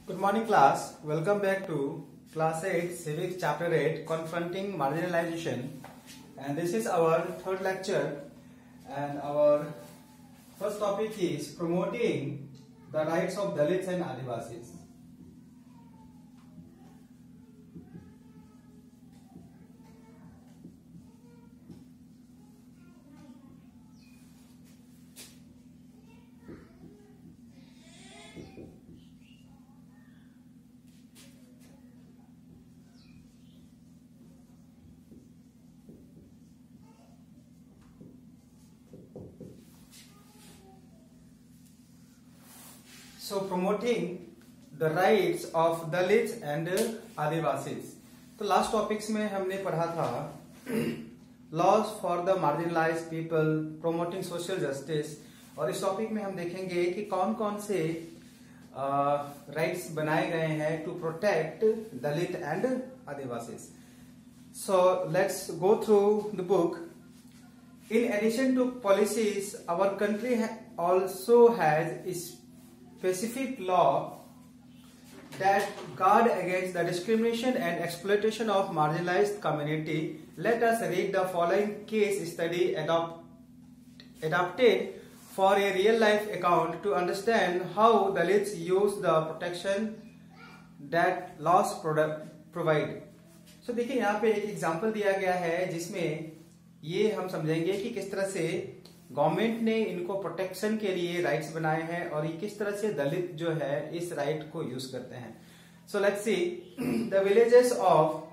Good morning class. Welcome back to class 8 civics chapter 8 confronting marginalization, and this is our third lecture, and our first topic is promoting the rights of Dalits and Adivasis. So promoting the rights of Dalits and Adivasis. तो last topics में हमने पढ़ा था laws for the marginalized people, promoting social justice, और इस topic में हम देखेंगे कि कौन कौन से राइट्स बनाए गए हैं to protect Dalit and Adivasis. So let's go through the book. In addition to policies, our country also has specific law that guard against the discrimination and exploitation of marginalized community. Let us read the following case study adapted for a real life account to understand how Dalits use the protection that laws provide. So देखिए यहाँ पे एक example दिया गया है जिसमें ये हम समझेंगे कि किस तरह से गवर्नमेंट ने इनको प्रोटेक्शन के लिए राइट्स बनाए हैं और ये किस तरह से दलित जो है इस राइट को यूज करते हैं. So let's see the villages of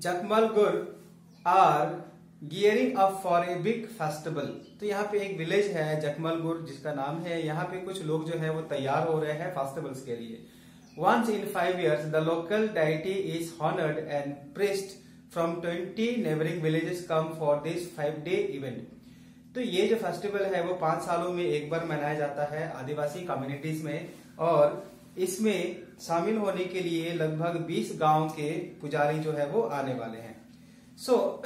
Jakamalgur are gearing up for a big festival. तो यहाँ पे एक विलेज है जकमलगुर जिसका नाम है. यहाँ पे कुछ लोग जो है वो तैयार हो रहे हैं फेस्टिवल्स के लिए. Once in 5 years the local deity is honored and praised. From 20 neighboring villages come for this 5-day event. तो ये जो फेस्टिवल है वो 5 सालों में एक बार मनाया जाता है आदिवासी कम्युनिटीज में, और इसमें शामिल होने के लिए लगभग 20 गांव के पुजारी जो है वो आने वाले हैं. So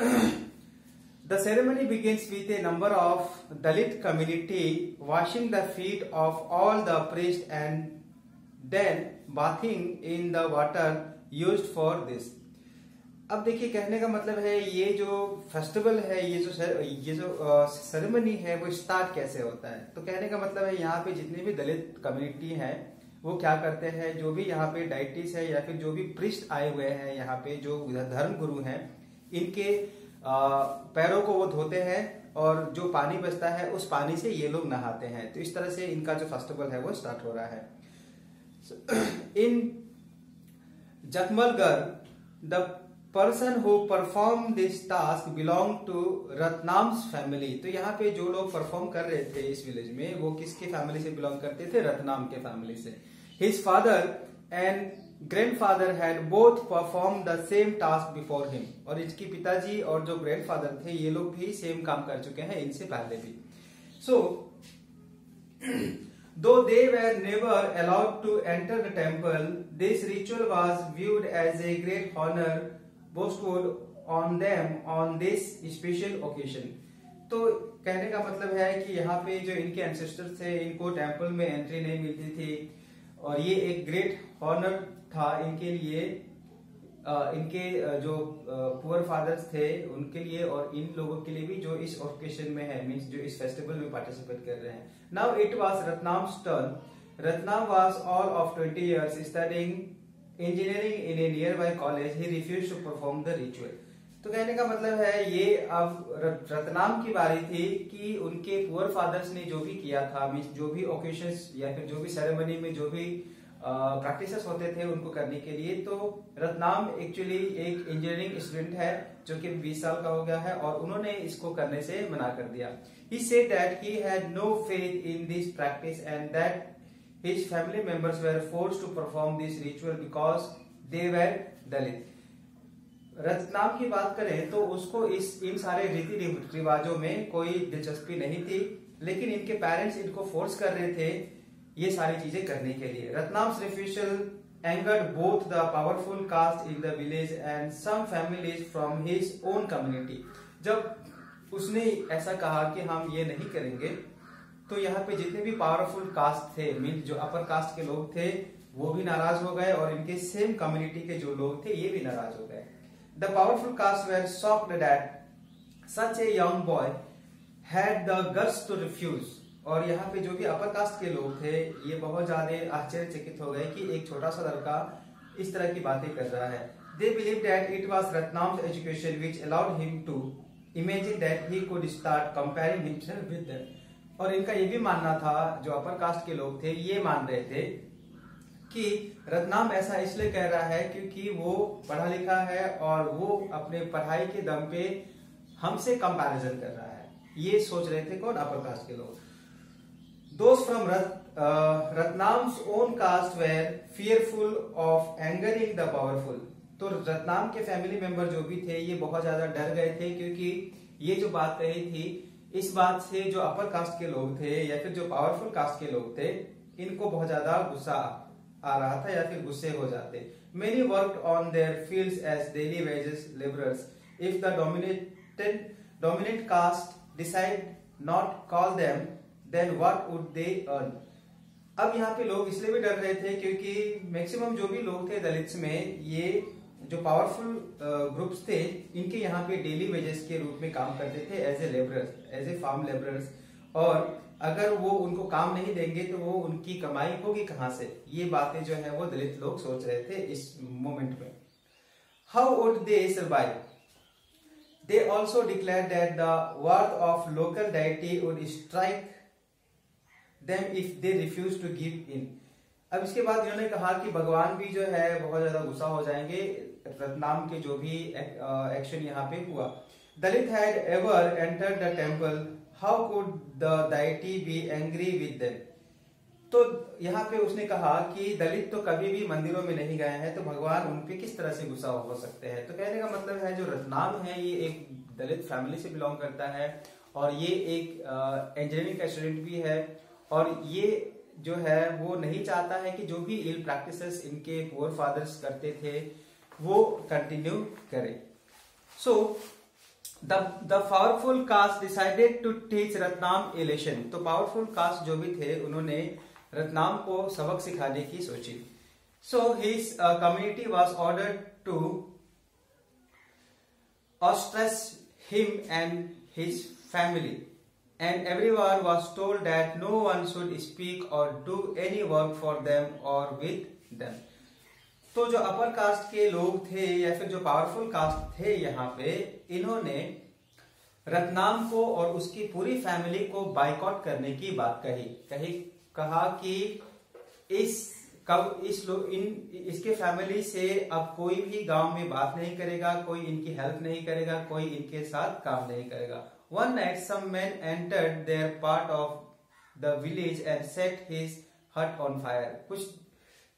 the ceremony begins with a number of Dalit community washing the feet of all the priest and then bathing in the water used for this. अब देखिए कहने का मतलब है ये जो फेस्टिवल है, ये जो सेरेमनी है वो स्टार्ट कैसे होता है. तो कहने का मतलब है यहाँ पे जितने भी दलित कम्युनिटी है वो क्या करते हैं, जो भी यहाँ पे डाइटिस है या फिर जो भी प्रीस्ट आए हुए हैं यहाँ पे जो धर्म गुरु हैं, इनके पैरों को वो धोते हैं और जो पानी बचता है उस पानी से ये लोग नहाते हैं. तो इस तरह से इनका जो फेस्टिवल है वो स्टार्ट हो रहा है. In Jakamalgarh the person who perform this task belong to Ratnam's family. तो यहाँ पे जो लोग परफॉर्म कर रहे थे इस विलेज में वो किसके फैमिली से बिलोंग करते थे, रत्नाम के फैमिली से. His father and grandfather had both perform the same task before him. और इसके पिताजी और जो ग्रैंडफादर थे ये लोग भी सेम काम कर चुके हैं इनसे पहले भी. सो though they were never allowed to enter the temple, this ritual was viewed as a great honor bestowed on them on this special occasion. तो कहने का मतलब है कि यहाँ पे जो इनके एंसेस्टर्स थे इनको टेम्पल में एंट्री नहीं मिलती थी और ये एक ग्रेट ऑनर था इनके लिए, इनके जो पुअर फादर्स थे उनके लिए और इन लोगों के लिए भी जो इस ओकेशन में है, मींस जो इस फेस्टिवल में पार्टिसिपेट कर रहे हैं. Now it was Ratnam's turn. Ratnam was all of 20 years studying engineering in a nearby college. He refused to perform the ritual. तो कहने का मतलब है ये अब रत्नाम की बारी थी कि उनके पुअर फादर्स ने जो भी किया था, मींस जो भी ओकेशंस या फिर जो भी सेरेमनी में जो भी प्रैक्टिसेस होते थे उनको करने के लिए. तो रत्नाम एक्चुअली एक इंजीनियरिंग स्टूडेंट है जो कि 20 साल का हो गया है और उन्होंने इसको करने से मना कर दिया. He said that he had no faith in this practice and that his family members were forced to perform this ritual because they were Dalit. Ratnam की बात करें तो उसको इन सारे रीति रिवाजों में कोई दिलचस्पी नहीं थी, लेकिन इनके पेरेंट्स इनको फोर्स कर रहे थे ये सारी चीजें करने के लिए. रत्नाम्स refusal angered both the powerful caste in the village and some families from his own community. जब उसने ऐसा कहा कि हम ये नहीं करेंगे तो यहाँ पे जितने भी पावरफुल कास्ट थे, मीन जो अपर कास्ट के लोग थे, वो भी नाराज हो गए और इनके सेम कम्युनिटी के जो लोग थे ये भी नाराज हो गए। The powerful caste were shocked that such a young boy had the guts to refuse. और यहाँ पे जो भी अपर कास्ट के लोग थे ये बहुत ज्यादा आश्चर्यचकित हो गए कि एक छोटा सा लड़का इस तरह की बातें कर रहा है। They believed that it was Ratnam's education which allowed him to imagine that he could start comparing himself with them। और इनका ये भी मानना था, जो अपर कास्ट के लोग थे ये मान रहे थे कि रत्नाम ऐसा इसलिए कह रहा है क्योंकि वो पढ़ा लिखा है और वो अपने पढ़ाई के दम पे हमसे कंपैरिजन कर रहा है। ये सोच रहे थे कौन? अपर कास्ट के लोग। Those from Ratnam's own caste were fearful of angering the powerful। तो रत्नाम के फैमिली मेंबर जो भी थे ये बहुत ज्यादा डर गए थे क्योंकि ये जो बात कही थी इस बात से जो अपर कास्ट के लोग थे या फिर जो पावरफुल कास्ट के लोग थे इनको बहुत ज्यादा गुस्सा आ रहा था या फिर गुस्से हो जाते। Many worked on their fields as daily wages laborers। If the dominant caste decide not call them, then what would they earn। अब यहाँ पे लोग इसलिए भी डर रहे थे क्योंकि मैक्सिमम जो भी लोग थे दलित्स में, ये जो पावरफुल ग्रुप्स थे इनके यहाँ पे डेली वेजेस के रूप में काम करते थे as a labourers, as a farm labourers. और अगर वो उनको काम नहीं देंगे तो वो उनकी कमाई होगी कहाँ से? ये बातें जो है वो दलित लोग सोच रहे थे इस मोमेंट में। How would they survive? They also declare that the worth of local deity would strike them if they refuse to give in. अब इसके बाद इन्होंने कहा कि भगवान भी जो है बहुत ज्यादा गुस्सा हो जाएंगे रत्नाम के जो भी एक्शन यहाँ पे हुआ। Dalit had ever entered the temple, how could the deity be angry with them. तो यहाँ पे उसने कहा कि दलित तो कभी भी मंदिरों में नहीं गए हैं तो भगवान उन पे किस तरह से गुस्सा हो सकते हैं। तो कहने का मतलब है जो रत्नाम है ये एक दलित फैमिली से बिलोंग करता है और ये एक इंजीनियरिंग का स्टूडेंट भी है और ये जो है वो नहीं चाहता है कि जो भी इल प्रैक्टिसेस इनके पुअर फादर्स करते थे वो कंटिन्यू करें। So the powerful caste decided to teach Ratnam a lesson. तो पावरफुल कास्ट जो भी थे उन्होंने रत्नाम को सबक सिखाने की सोची। So his community was ordered to ostracize him and his family, and everyone was told that no one should speak or do any work for them or with them। तो जो अपर कास्ट के लोग थे या फिर जो powerful cast थे यहाँ पे, इन्होंने रत्नाम को और उसकी पूरी फैमिली को बाइकआउट करने की बात कहा कि इसके फैमिली से अब कोई भी गांव में बात नहीं करेगा, कोई इनकी हेल्प नहीं करेगा, कोई इनके साथ काम नहीं करेगा। One night some men entered their part of the village and set his hut on fire।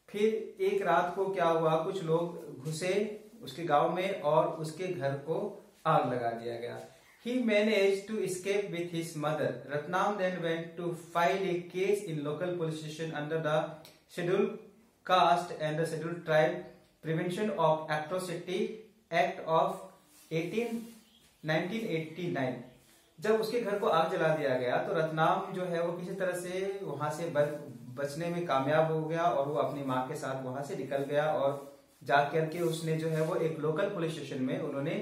फिर एक रात को क्या हुआ, कुछ लोग घुसे उसके गांव में और उसके घर को आग लगा दिया गया। He managed to escape with his mother। Ratnam then went to file a case in local police station under the Scheduled Caste and the Scheduled Tribe Prevention of Atrocity Act of 1989। जब उसके घर को आग जला दिया गया तो रत्नाम जो है वो किसी तरह से वहां से बचने में कामयाब हो गया और वो अपनी माँ के साथ वहां से निकल गया और जाकर के उसने जो है वो एक लोकल पुलिस स्टेशन में उन्होंने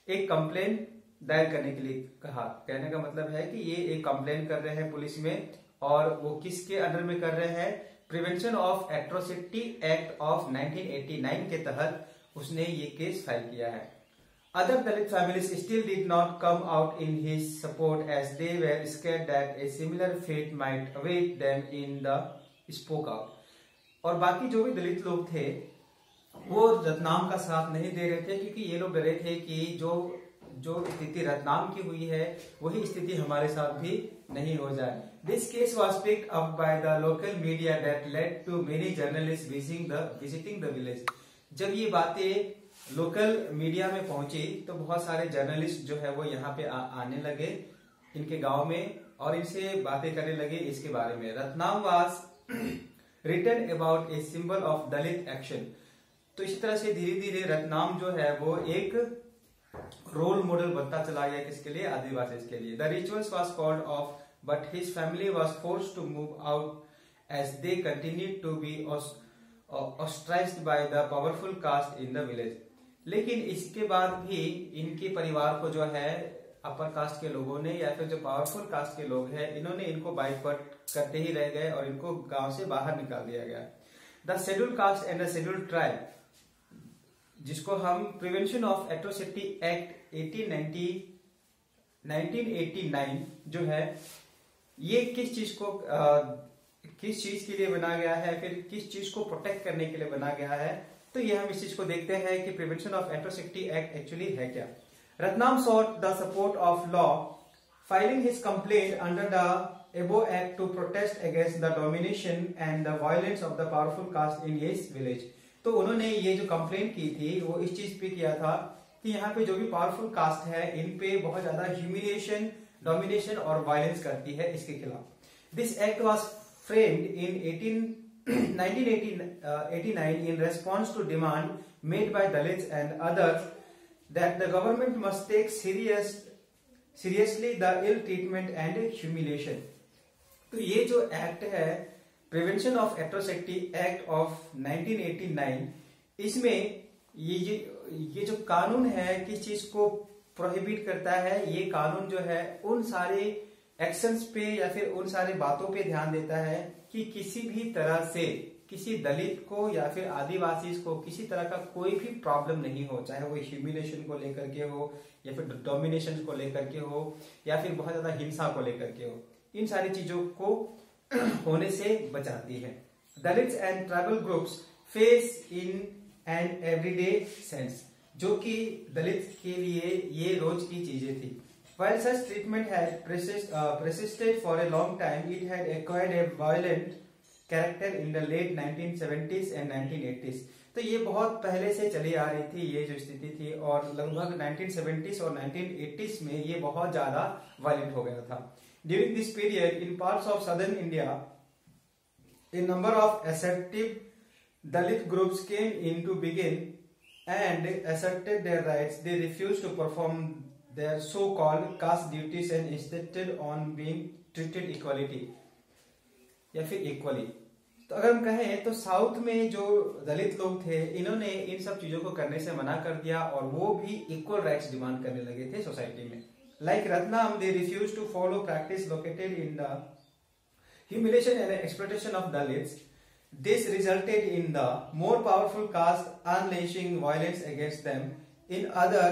एक कंप्लेन दायर करने के लिए कहा। कहने का मतलब है कि ये एक कंप्लेन कर रहे हैं पुलिस में और वो किसके अंडर में कर रहे हैं? Prevention of atrocity act of 1989 के तहत उसने ये केस फाइल किया है। Other Dalit families still did not come out in his support as they were scared that a similar fate might await them in the spoke out। और बाकी जो भी दलित लोग थे वो रत्नाम का साथ नहीं दे रहे थे क्योंकि ये लोग डरे थे कि जो स्थिति रत्नाम की हुई है वही स्थिति हमारे साथ भी नहीं हो जाए। This case was picked up by the local media that led to many journalists visiting the village। जब ये बातें लोकल मीडिया में पहुंची तो बहुत सारे जर्नलिस्ट जो है वो यहाँ पे आने लगे इनके गांव में और इनसे बातें करने लगे इसके बारे में। Ratnam was written about a symbol of Dalit action. तो इसी तरह से धीरे धीरे रत्नाम जो है वो एक रोल मॉडल बनता चला गया किसके लिए? आदिवासी के लिए। The rituals was called off but his family was forced to move out as they continued to be ostracized by the powerful caste in the village। लेकिन इसके बाद भी इनके परिवार को जो है अपर कास्ट के लोगों ने या फिर जो पावरफुल कास्ट के लोग हैं इन्होंने इनको बाइकआउट करते ही रह गए और इनको गांव से बाहर निकाल दिया गया। The schedule caste and the schedule tribe, जिसको हम प्रिवेंशन ऑफ एट्रोसिटी एक्ट 1989 जो है, ये किस चीज के लिए बना गया है, फिर किस चीज को प्रोटेक्ट करने के लिए बना गया है, तो ये हम इस चीज को देखते हैं कि prevention of atrocity act actually है क्या। Ratnam sought the support of law, filing his complaint under the above act to protest against the domination and the violence of the powerful caste in his village। तो उन्होंने ये जो complaint की थी वो इस चीज पे किया था कि यहाँ पे जो भी पावरफुल कास्ट है इन पे बहुत ज्यादा ह्यूमिलिएशन, डोमिनेशन और वायलेंस करती है, इसके खिलाफ। This act was framed in 1989 in response to demand made by Dalits and others that the government must take seriously the ill treatment and humiliation। तो ये जो एक्ट है prevention of atrocity act of 1989, इसमें ये जो कानून है किस चीज को प्रोहिबिट करता है, ये कानून जो है उन सारे एक्शंस पे या फिर उन सारे बातों पे ध्यान देता है कि किसी भी तरह से किसी दलित को या फिर आदिवासी को किसी तरह का कोई भी प्रॉब्लम नहीं हो, चाहे वो ह्यूमिलेशन को लेकर के हो या फिर डोमिनेशन को लेकर के हो या फिर बहुत ज्यादा हिंसा को लेकर के हो, इन सारी चीजों को होने से बचाती है। Dalits and tribal groups face in an everyday sense, जो कि दलित के लिए ये रोज की चीजें थी। While such treatment had persisted for a long time, it had acquired a violent character in the late 1970s and 1980s। तो ये बहुत पहले से चली आ रही थी ये जो स्थिति थी, और लगभग 1970s और 1980s में ये बहुत ज्यादा वायलेंट हो गया था। During this period, in parts of southern India, a number of assertive Dalit groups came in to begin and asserted their rights. They refused to perform their so-called caste duties and insisted on being treated equality या फिर equally. तो अगर हम कहें तो south में जो दलित लोग थे इन्होंने इन सब चीजों को करने से मना कर दिया और वो भी इक्वल राइट्स डिमांड करने लगे थे सोसाइटी में। Like Ratnam, they refuse to follow practice located in the humiliation and exploitation of Dalits. This resulted in the more powerful caste unleashing violence against them. In other,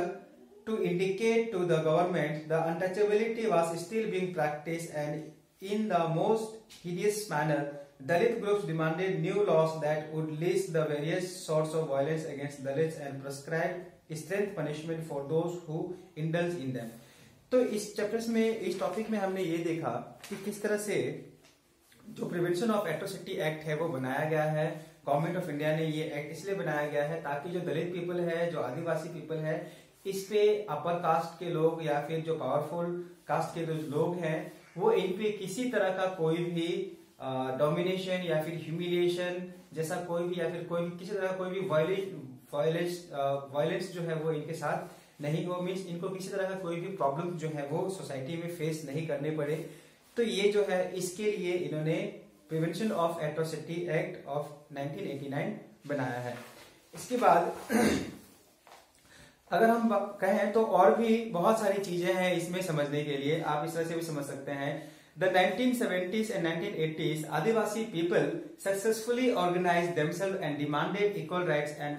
to indicate to the government the untouchability was still being practiced, and in the most hideous manner, Dalit groups demanded new laws that would list the various sorts of violence against Dalits and prescribe strength punishment for those who indulge in them। तो इस chapters में, इस topic में हमने ये देखा कि किस तरह से जो प्रिवेंशन ऑफ एट्रोसिटी एक्ट है वो बनाया गया है। गवर्नमेंट ऑफ इंडिया ने ये एक्ट इसलिए बनाया गया है ताकि जो दलित पीपल है, जो आदिवासी पीपल है, इस पे अपर कास्ट के लोग या फिर जो पावरफुल कास्ट के जो लोग हैं वो इन पे किसी तरह का कोई भी डोमिनेशन या फिर ह्यूमिलिएशन जैसा कोई भी या फिर कोई किसी तरह कोई भी वायलेंस जो है वो इनके साथ नहीं हो, मीन्स इनको किसी तरह का कोई भी प्रॉब्लम जो है वो सोसाइटी में फेस नहीं करने पड़े। तो ये जो है इसके लिए इन्होंने prevention of atrocity act of 1989 बनाया है। इसके बाद अगर हम कहें तो और भी बहुत सारी चीजें हैं इसमें समझने के लिए, आप इस तरह से भी समझ सकते हैं। The 1970s and 1980s Adivasi people successfully organized themselves and demanded equal rights and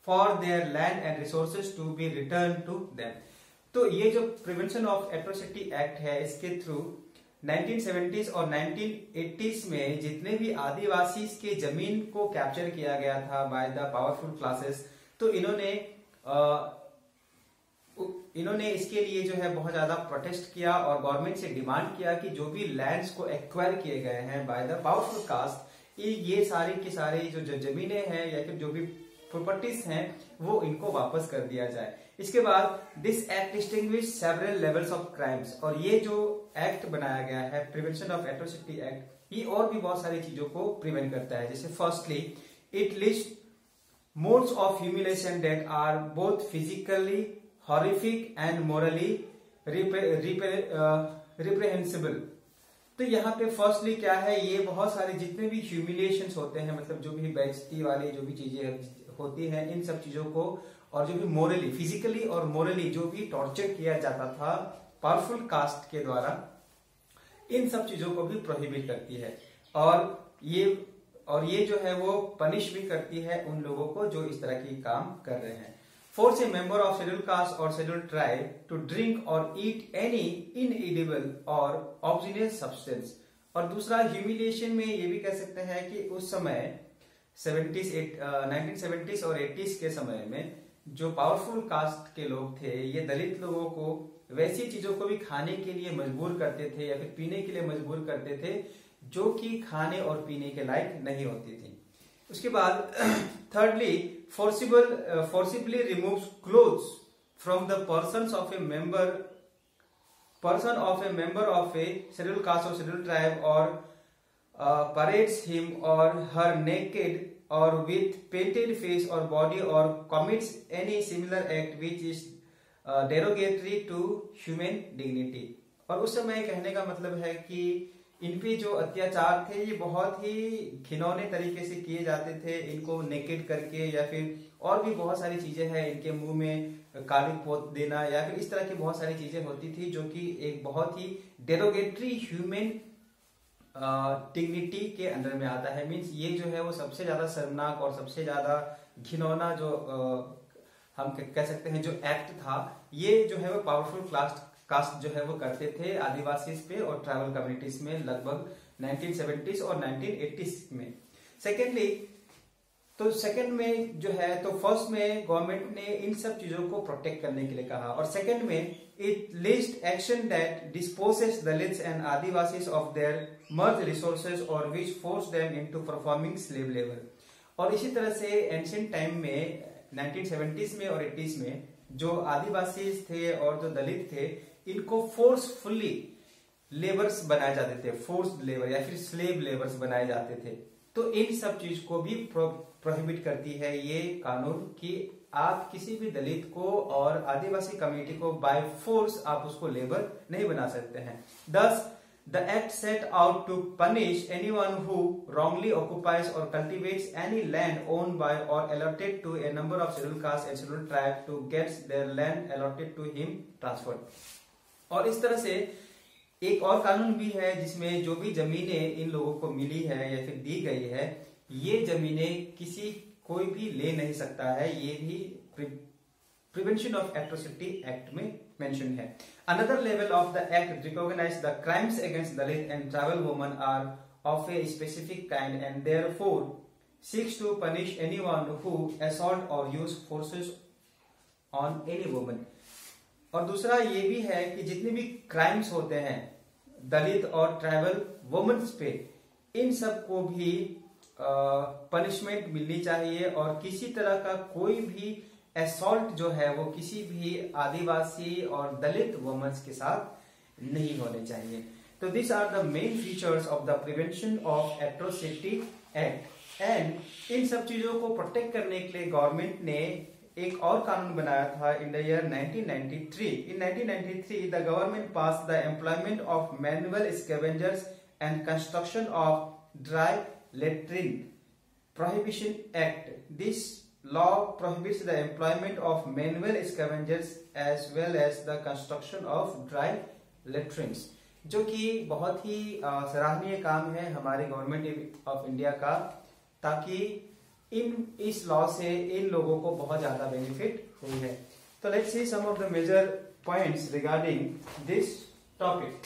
for their land and resources to be return to them. तो ये जो प्रिवेंशन ऑफ एट्रोसिटी एक्ट है इसके थ्रू 1970s और 1980s में जितने भी आदिवासी के जमीन को कैप्चर किया गया था बाय द पावरफुल क्लासेस, तो इन्होंने इसके लिए जो है बहुत ज्यादा प्रोटेस्ट किया और गवर्नमेंट से डिमांड किया कि जो भी लैंड्स को एक्वायर किए गए हैं बाय द पावरफुल कास्ट, ये सारी की सारी जो जमीनें हैं या फिर जो भी प्रॉपर्टीज हैं वो इनको वापस कर दिया जाए। इसके बाद this act distinguish several levels of crimes, और ये जो एक्ट बनाया गया है प्रिवेंशन ऑफ एट्रोसिटी एक्ट, ये और भी बहुत सारी चीजों को प्रिवेंट करता है। जैसे firstly it list modes of humiliation that are both physically horrific and morally reprehensible. तो यहाँ पे फर्स्टली क्या है, ये बहुत सारे जितने भी ह्यूमिलिएशंस होते हैं, मतलब जो भी बेइज्जती वाली जो भी चीजें होती हैं, इन सब चीजों को, और जो भी मोरली, फिजिकली और मोरली जो भी टॉर्चर किया जाता था पावरफुल कास्ट के द्वारा, इन सब चीजों को भी प्रोहिबिट करती है। और ये जो है वो पनिश भी करती है उन लोगों को जो इस तरह की काम कर रहे हैं। Force A member of schedule caste और शेड्यूल ट्राइब टू ड्रिंक और ईट एनी इनएडिबल और ऑब्जीनियस सब्सटेंस। और दूसरा, ह्यूमिलिएशन में ये भी कह सकते हैं कि उस समय 1970s और 80s के समय में जो पावरफुल कास्ट के लोग थे, ये दलित लोगों को वैसी चीजों को भी खाने के लिए मजबूर करते थे या फिर पीने के लिए मजबूर करते थे जो कि खाने और पीने के लायक नहीं होती थी। उसके बाद thirdly, forcibly removes clothes from the person of a member of a scheduled caste or scheduled tribe, or parades him or her naked or with painted face or body, or commits any similar act which is derogatory to human dignity। और उस समय कहने का मतलब है कि इन पे जो अत्याचार थे ये बहुत ही घिनौने तरीके से किए जाते थे, इनको नेकेड करके, या फिर और भी बहुत सारी चीजें हैं, इनके मुंह में कालिक पोत देना, या फिर इस तरह की बहुत सारी चीजें होती थी जो कि एक बहुत ही डेरोगेटरी ह्यूमन डिग्निटी के अंडर में आता है। मीन्स ये जो है वो सबसे ज्यादा शर्मनाक और सबसे ज्यादा घिनौना जो हम कह सकते हैं जो एक्ट था, ये जो है वो पावरफुल कास्ट जो है वो करते थे आदिवासी पे और ट्राइबल कम्युनिटीज में लगभग 1970s और 1980s में। सेकंड में जो है, तो फर्स्ट में गवर्नमेंट ने इन सब चीजों को प्रोटेक्ट करने के लिए कहा, और सेकंड में it list action that disposes Dalits and Adivasis of their merge resources और which force them into performing slave labour. और इसी तरह से एंशिएंट टाइम में 1970s में और 80s में जो आदिवासी थे और जो दलित थे, इनको फोर्सफुली लेबर्स बनाए जाते थे, फोर्स्ड लेबर या फिर स्लेव लेबर्स बनाए जाते थे। तो इन सब चीज को भी प्रोहिबिट करती है ये कानून कि आप किसी भी दलित को और आदिवासी कम्युनिटी को बाय फोर्स आप उसको लेबर नहीं बना सकते हैं। Thus, the act set out to punish anyone who wrongly occupies or cultivates any land owned by or allotted to a number of scheduled castes and scheduled tribes to get their land allotted to him transferred। और इस तरह से एक और कानून भी है जिसमें जो भी जमीनें इन लोगों को मिली है या फिर दी गई है, ये जमीनें कोई भी ले नहीं सकता है। ये भी प्रिवेंशन ऑफ एट्रोसिटी एक्ट में मेंशन है। Another level of the act recognize the crimes against Dalit and tribal women are of a specific kind and therefore seeks to punish anyone who assault और use forces on any woman. और दूसरा ये भी है कि जितने भी क्राइम्स होते हैं दलित और ट्राइबल वुमेन्स पे, इन सब को भी पनिशमेंट मिलनी चाहिए, और किसी तरह का कोई भी असॉल्ट जो है वो किसी भी आदिवासी और दलित वुमेन्स के साथ नहीं होने चाहिए। तो this are the main features of the prevention of atrocity act. And इन सब चीजों को प्रोटेक्ट करने के लिए गवर्नमेंट ने एक और कानून बनाया था in the year 1993। In 1993 the government pass the employment of manual scavengers and construction of dry latrine prohibition act. This law prohibits the employment of manual scavengers as well as the construction of dry latrines, जो कि बहुत ही सराहनीय काम है हमारे government of India का, ताकि इस लॉ से इन लोगों को बहुत ज्यादा बेनिफिट हुई है। तो let's see some of the major points regarding this topic.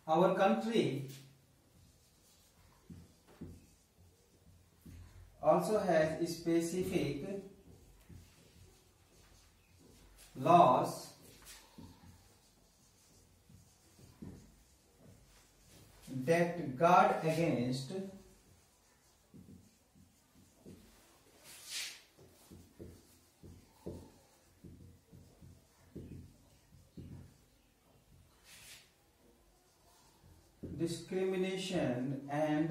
Our country also has specific laws that guard against discrimination and